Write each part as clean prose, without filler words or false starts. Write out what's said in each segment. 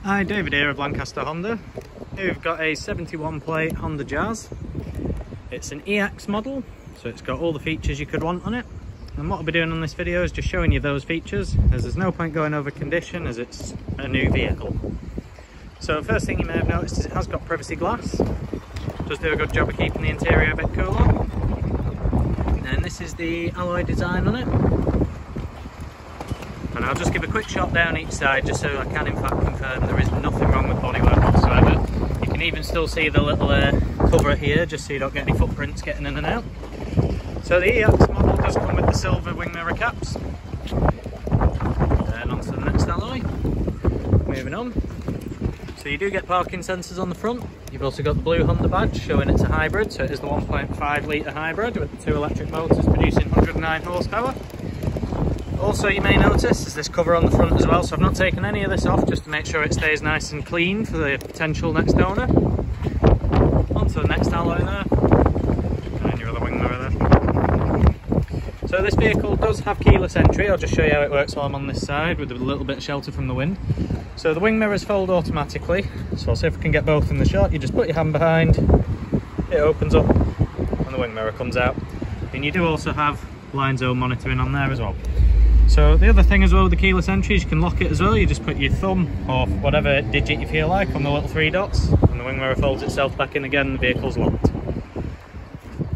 Hi, David here of Lancaster Honda. Here we've got a 71 plate Honda Jazz. It's an EX model, so it's got all the features you could want on it. And what I'll be doing on this video is just showing you those features, as there's no point going over condition as it's a new vehicle. So first thing you may have noticed is it has got privacy glass. Does do a good job of keeping the interior a bit cooler. And this is the alloy design on it. And I'll just give a quick shot down each side just so I can in fact confirm there is nothing wrong with bodywork whatsoever. You can even still see the little cover here just so you don't get any footprints getting in and out. So the EX model does come with the silver wing mirror caps. Then on to the next alloy. Moving on. So you do get parking sensors on the front. You've also got the blue Honda badge showing it's a hybrid, so it is the 1.5 litre hybrid with the 2 electric motors producing 109 horsepower. Also, you may notice is this cover on the front as well, so I've not taken any of this off just to make sure it stays nice and clean for the potential next owner. On to the next alloy there, and your other wing mirror there. So this vehicle does have keyless entry. I'll just show you how it works while I'm on this side with a little bit of shelter from the wind. So the wing mirrors fold automatically, so I'll see if we can get both in the shot. You just put your hand behind, it opens up, and the wing mirror comes out. And you do also have line zone monitoring on there as well. So the other thing as well with the keyless entry is you can lock it as well. You just put your thumb or whatever digit you feel like on the little 3 dots, and the wing mirror folds itself back in again and the vehicle's locked.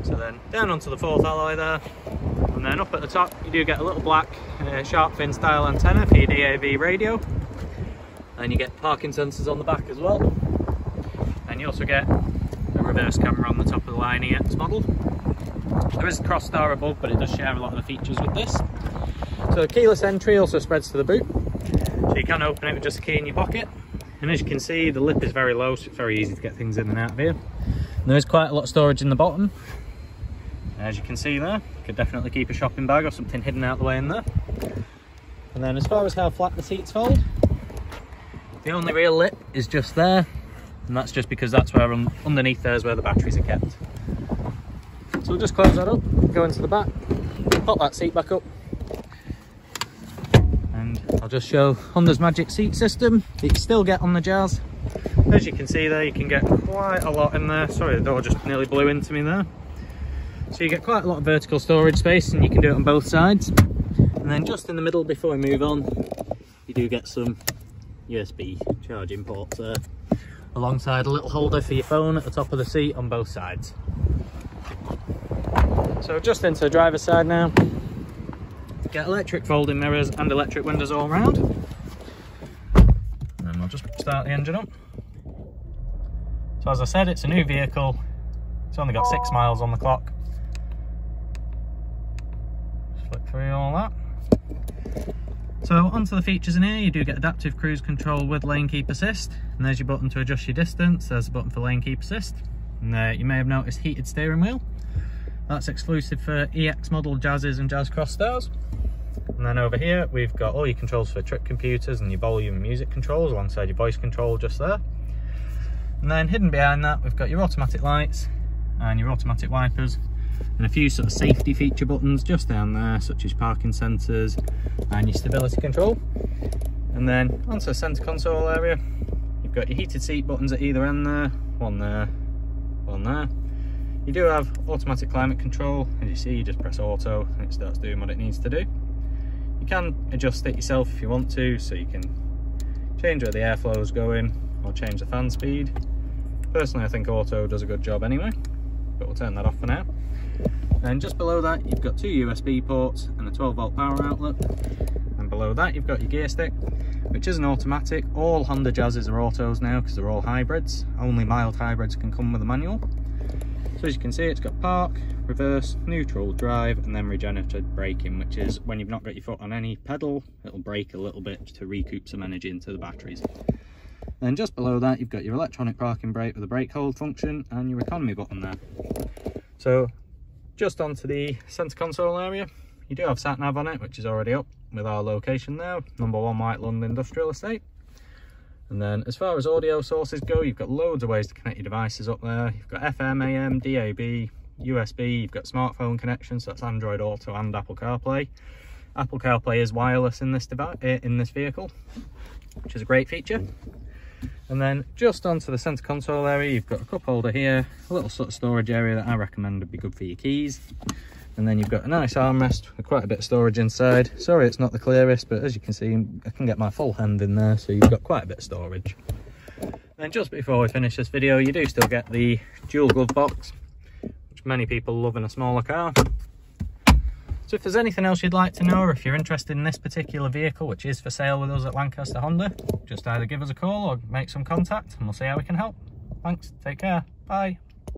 So then down onto the 4th alloy there, and then up at the top you do get a little black shark fin style antenna for your DAB radio, and you get parking sensors on the back as well, and you also get a reverse camera on the top of the Line EX model. There is a cross star above, but it does share a lot of the features with this. So the keyless entry also spreads to the boot, so you can open it with just a key in your pocket. And as you can see, the lip is very low, so it's very easy to get things in and out of here. And there is quite a lot of storage in the bottom. As you can see there, you could definitely keep a shopping bag or something hidden out the way in there. And then as far as how flat the seats fold, the only real lip is just there, and that's just because that's where underneath there is where the batteries are kept. So we'll just close that up, go into the back, pop that seat back up, and I'll just show Honda's magic seat system that you still get on the Jazz. As you can see there, you can get quite a lot in there. Sorry, the door just nearly blew into me there. So you get quite a lot of vertical storage space, and you can do it on both sides. And then just in the middle before we move on, you do get some USB charging ports there, alongside a little holder for your phone at the top of the seat on both sides. So just into the driver's side now, get electric folding mirrors and electric windows all round. And then we'll just start the engine up. So as I said, it's a new vehicle. It's only got 6 miles on the clock. Just flick through all that. So onto the features in here, you do get adaptive cruise control with lane keep assist. And there's your button to adjust your distance. There's a button for lane keep assist. And you may have noticed heated steering wheel. That's exclusive for EX model Jazzes and Jazz Cross Stars. And then over here we've got all your controls for trip computers and your volume and music controls alongside your voice control just there. And then hidden behind that we've got your automatic lights and your automatic wipers, and a few sort of safety feature buttons just down there, such as parking sensors and your stability control. And then onto the centre console area, you've got your heated seat buttons at either end there, one there, one there. You do have automatic climate control. As you see, you just press auto and it starts doing what it needs to do. You can adjust it yourself if you want to, so you can change where the airflow is going or change the fan speed. Personally, I think auto does a good job anyway, but we'll turn that off for now. And just below that, you've got 2 USB ports and a 12-volt power outlet. And below that, you've got your gear stick, which is an automatic. All Honda Jazzes are autos now because they're all hybrids. Only mild hybrids can come with a manual. So as you can see, it's got park, reverse, neutral, drive, and then regenerative braking, which is when you've not got your foot on any pedal, it'll brake a little bit to recoup some energy into the batteries. Then just below that, you've got your electronic parking brake with a brake hold function and your economy button there. So just onto the centre console area, you do have sat nav on it, which is already up with our location there, number 1 White London Industrial Estate. And then as far as audio sources go, you've got loads of ways to connect your devices up there. You've got FM, AM, DAB, USB, you've got smartphone connection, so that's Android Auto and Apple CarPlay. Apple CarPlay is wireless in this vehicle, which is a great feature. And then just onto the centre console area, you've got a cup holder here, a little sort of storage area that I recommend would be good for your keys. And then you've got a nice armrest with quite a bit of storage inside. Sorry it's not the clearest, but as you can see, I can get my full hand in there, so you've got quite a bit of storage. Then just before we finish this video, you do still get the dual glove box, which many people love in a smaller car. So if there's anything else you'd like to know, or if you're interested in this particular vehicle, which is for sale with us at Lancaster Honda, just either give us a call or make some contact and we'll see how we can help. Thanks, take care, bye.